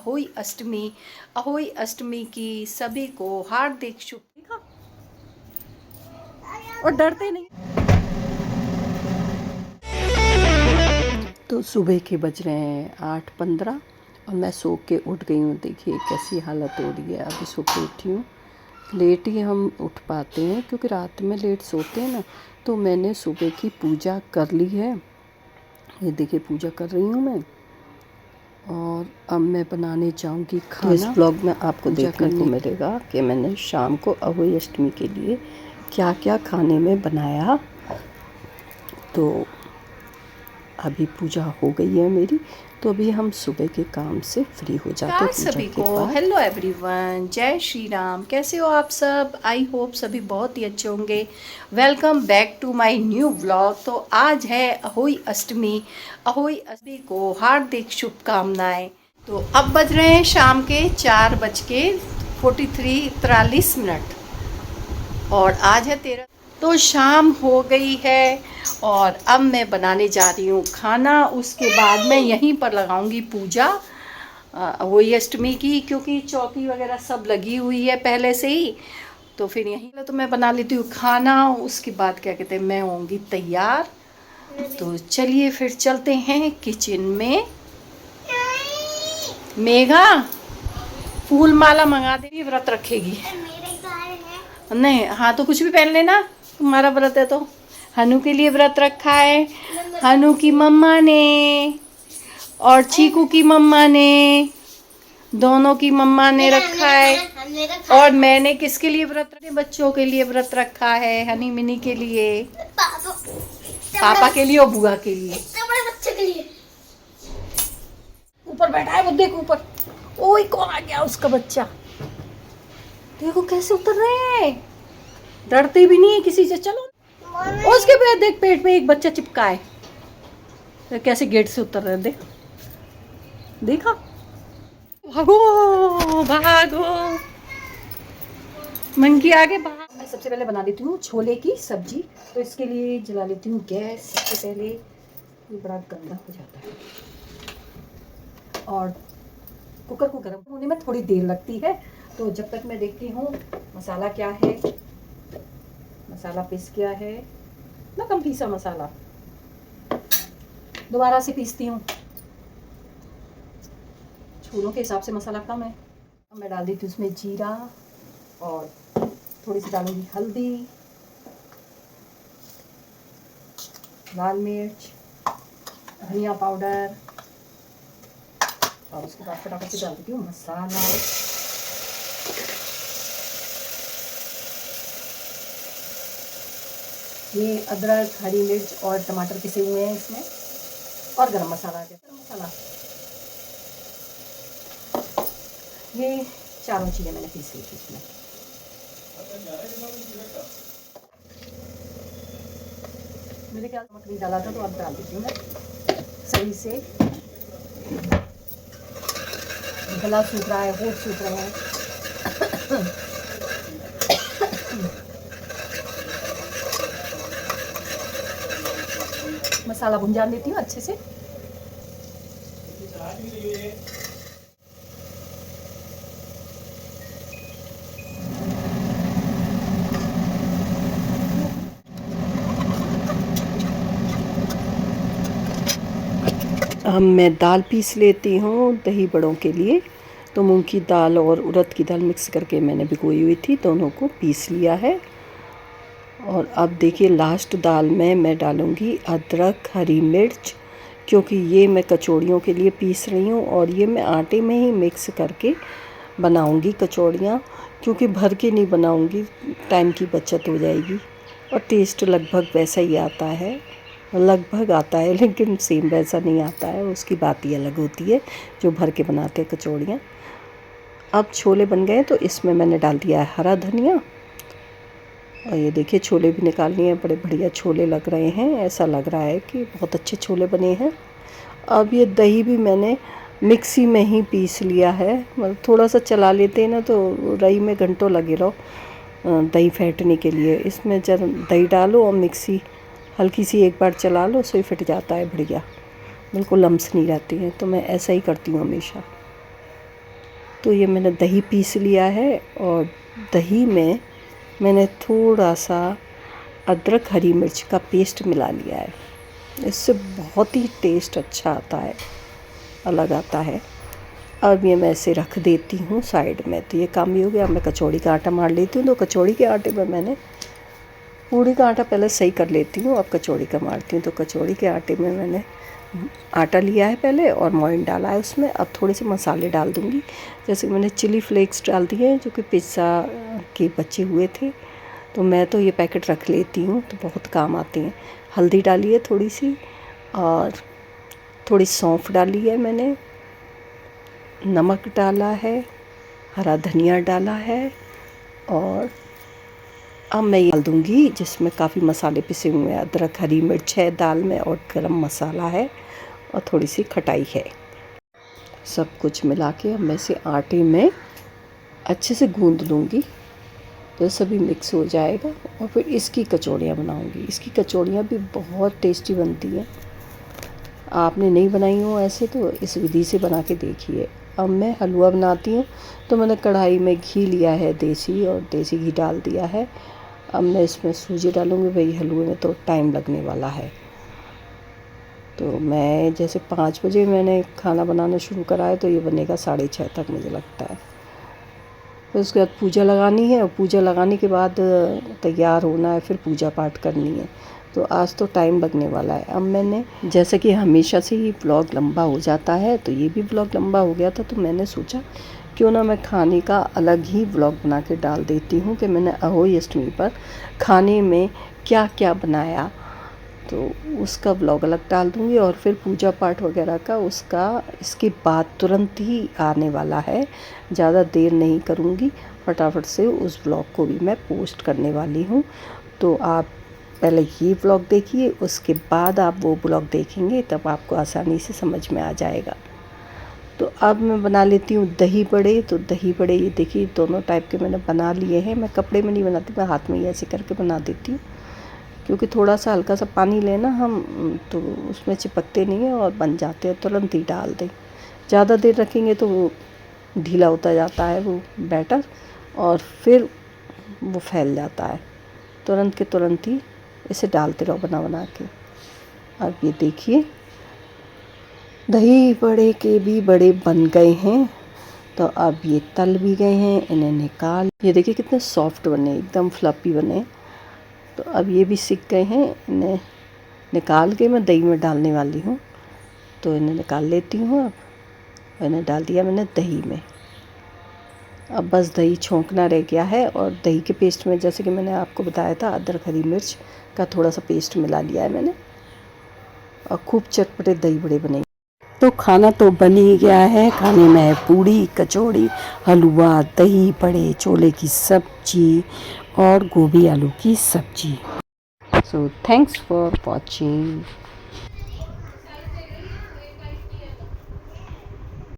अहोई अष्टमी की सभी को हार्दिक शुभ। और डरते नहीं। तो सुबह के बज रहे हैं 8:15 और मैं सो के उठ गई हूँ। देखिए कैसी हालत हो रही है। अभी सो के उठी हूँ। लेट ही हम उठ पाते हैं क्योंकि रात में लेट सोते हैं ना। तो मैंने सुबह की पूजा कर ली है। ये देखिए पूजा कर रही हूँ मैं। और अब मैं बनाने जाऊँगी खाना। तो इस ब्लॉग में आपको देखने को मिलेगा कि मैंने शाम को अहोई अष्टमी के लिए क्या क्या खाने में बनाया। तो अभी पूजा हो गई है मेरी, तो अभी हम सुबह के काम से फ्री हो जाते हैं। सभी को हेलो एवरीवन, जय श्री राम। कैसे हो आप सब? आई होप सभी बहुत ही अच्छे होंगे। Welcome back to my new vlog. तो आज है अहोई अष्टमी को हार्दिक शुभकामनाएं। तो अब बज रहे हैं शाम के 4:43 और आज है 13। तो शाम हो गई है और अब मैं बनाने जा रही हूँ खाना। उसके बाद मैं यहीं पर लगाऊंगी पूजा वही अष्टमी की, क्योंकि चौकी वगैरह सब लगी हुई है पहले से ही। तो फिर यहीं तो मैं बना लेती हूँ खाना। उसके बाद क्या कहते हैं, मैं होंगी तैयार। तो चलिए फिर चलते हैं किचन में। मेघा फूल माला मंगा देगी, व्रत रखेगी। नहीं, हाँ तो कुछ भी पहन लेना, तुम्हारा व्रत है तो। हनु के लिए व्रत रखा है, हनु की मम्मा ने और चीकू की मम्मा ने, दोनों की मम्मा ने रखा है। और मैंने किसके लिए व्रत रखे? बच्चों के लिए व्रत रखा है, हनी मिनी के लिए, पापा के लिए और बुआ के लिए। ऊपर बैठा है वो, देख ऊपर। ओए कौन आ गया? उसका बच्चा। देखो कैसे उतर रहे हैं, डरते भी नहीं है किसी से। चलो उसके पे देख, पेट पे एक बच्चा चिपका है। तो कैसे गेट से उतर रहे हैं, देख। देखा? भागो भागो, मंकी आगे भाग। मैं सबसे पहले बना लेती हूँ छोले की सब्जी। तो इसके लिए जला लेती हूँ गैस सबसे पहले। ये बड़ा गंदा हो जाता है और कुकर को गर्म होने में थोड़ी देर लगती है। तो जब तक मैं देखती हूँ मसाला क्या है। मसाला पीस गया है ना, कम पीसा मसाला, दोबारा से पीसती हूँ। छोलों के हिसाब से मसाला कम है। अब मैं डाल देती हूँ उसमें जीरा और थोड़ी सी डालूंगी हल्दी, लाल मिर्च, धनिया पाउडर। और उसके बाद फटाफट से डाल देती हूँ मसाला। ये अदरक, हरी मिर्च और टमाटर पिसे हुए हैं इसमें, और गरम मसाला। ये चारों चीज़ें मैंने पीस ली थी इसमें। मेरे ख्याल नमक नहीं डाला था, तो अब डाल देती हूँ मैं सही से। गला सूख रहा है, होठ सूख रहे हैं। मसाला भुन जान देती हूँ अच्छे से। मैं दाल पीस लेती हूँ दही बड़ों के लिए। तो मूंग की दाल और उड़द की दाल मिक्स करके मैंने भिगोई हुई थी, दोनों को पीस लिया है। और अब देखिए लास्ट दाल में मैं डालूँगी अदरक, हरी मिर्च, क्योंकि ये मैं कचौड़ियों के लिए पीस रही हूँ। और ये मैं आटे में ही मिक्स करके बनाऊँगी कचौड़ियाँ, क्योंकि भर के नहीं बनाऊँगी, टाइम की बचत हो जाएगी। और टेस्ट लगभग वैसा ही आता है, लगभग आता है, लेकिन सेम वैसा नहीं आता है, उसकी बात ही अलग होती है जो भर के बनाते हैं कचौड़ियाँ। अब छोले बन गए तो इसमें मैंने डाल दिया है हरा धनिया। और ये देखिए छोले भी निकाल लिए हैं, बड़े बढ़िया छोले लग रहे हैं। ऐसा लग रहा है कि बहुत अच्छे छोले बने हैं। अब ये दही भी मैंने मिक्सी में ही पीस लिया है। मतलब थोड़ा सा चला लेते हैं ना, तो रही में घंटों लगे रहो दही फेंटने के लिए। इसमें जब दही डालो और मिक्सी हल्की सी एक बार चला लो, सो ही फिट जाता है बढ़िया, बिल्कुल लम्स नहीं रहती हैं। तो मैं ऐसा ही करती हूँ हमेशा। तो ये मैंने दही पीस लिया है और दही में मैंने थोड़ा सा अदरक हरी मिर्च का पेस्ट मिला लिया है। इससे बहुत ही टेस्ट अच्छा आता है, अलग आता है। अब ये मैं ऐसे रख देती हूँ साइड में। तो ये काम भी हो गया। मैं कचौड़ी का आटा मार लेती हूँ। तो कचौड़ी के आटे में मैंने पूड़ी का आटा पहले सही कर लेती हूँ, अब कचौड़ी का मारती हूँ। तो कचौड़ी के आटे में मैंने आटा लिया है पहले और मोइन डाला है उसमें। अब थोड़े से मसाले डाल दूँगी, जैसे कि मैंने चिली फ्लेक्स डाल दिए हैं जो कि पिज़्ज़ा के बचे हुए थे। तो मैं तो ये पैकेट रख लेती हूँ, तो बहुत काम आते हैं। हल्दी डाली है थोड़ी सी और थोड़ी सौंफ डाली है मैंने, नमक डाला है, हरा धनिया डाला है और अब मैं ये डाल दूँगी जिसमें काफ़ी मसाले पिसे हुए हैं। अदरक हरी मिर्च है दाल में और गरम मसाला है और थोड़ी सी खटाई है। सब कुछ मिला के अब मैं इसे आटे में अच्छे से गूँध लूँगी, तो सभी मिक्स हो जाएगा। और फिर इसकी कचौड़ियाँ बनाऊँगी। इसकी कचौड़ियाँ भी बहुत टेस्टी बनती हैं। आपने नहीं बनाई हो ऐसे तो इस विधि से बना के देखिए। अब मैं हलवा बनाती हूँ। तो मैंने कढ़ाई में घी लिया है देसी, और देसी घी डाल दिया है। अब मैं इसमें सूजी डालूँगी। भाई हलवे में तो टाइम लगने वाला है। तो मैं जैसे 5 बजे मैंने खाना बनाना शुरू करा है, तो ये बनेगा 6:30 तक मुझे लगता है। फिर उसके बाद पूजा लगानी है, और पूजा लगाने के बाद तैयार होना है, फिर पूजा पाठ करनी है। तो आज तो टाइम लगने वाला है। अब मैंने, जैसे कि हमेशा से ही व्लॉग लंबा हो जाता है, तो ये भी व्लॉग लंबा हो गया था। तो मैंने सोचा क्यों ना मैं खाने का अलग ही व्लॉग बना के डाल देती हूँ कि मैंने अहोई अष्टमी पर खाने में क्या क्या बनाया। तो उसका व्लॉग अलग डाल दूँगी। और फिर पूजा पाठ वगैरह का उसका इसके बाद तुरंत ही आने वाला है। ज़्यादा देर नहीं करूँगी, फटाफट से उस व्लॉग को भी मैं पोस्ट करने वाली हूँ। तो आप पहले ये व्लॉग देखिए, उसके बाद आप वो व्लॉग देखेंगे, तब आपको आसानी से समझ में आ जाएगा। तो अब मैं बना लेती हूँ दही बड़े। तो दही बड़े ये देखिए दोनों टाइप के मैंने बना लिए हैं। मैं कपड़े में नहीं बनाती, मैं हाथ में ही ऐसे करके बना देती हूँ, क्योंकि थोड़ा सा हल्का सा पानी लेना हम, तो उसमें चिपकते नहीं हैं और बन जाते हैं। तुरंत ही डाल दें, ज़्यादा देर रखेंगे तो वो ढीला होता जाता है वो बैटर, और फिर वो फैल जाता है। तुरंत के तुरंत ही इसे डालते रहो बना बना के। अब ये देखिए दही बड़े के भी बड़े बन गए हैं। तो अब ये तल भी गए हैं, इन्हें निकाल, ये देखिए कितने सॉफ्ट बने, एकदम फ्लफी बने। तो अब ये भी सिक गए हैं, इन्हें निकाल के मैं दही में डालने वाली हूँ। तो इन्हें निकाल लेती हूँ। अब इन्हें डाल दिया मैंने दही में। अब बस दही छोंकना रह गया है। और दही के पेस्ट में, जैसे कि मैंने आपको बताया था, अदरक हरी मिर्च का थोड़ा सा पेस्ट मिला लिया है मैंने, और खूब चटपटे दही बड़े बने। तो खाना तो बन ही गया है। खाने में है पूड़ी, कचौड़ी, हलवा, दही बड़े, छोले की सब्जी और गोभी आलू की सब्जी। So thanks for watching.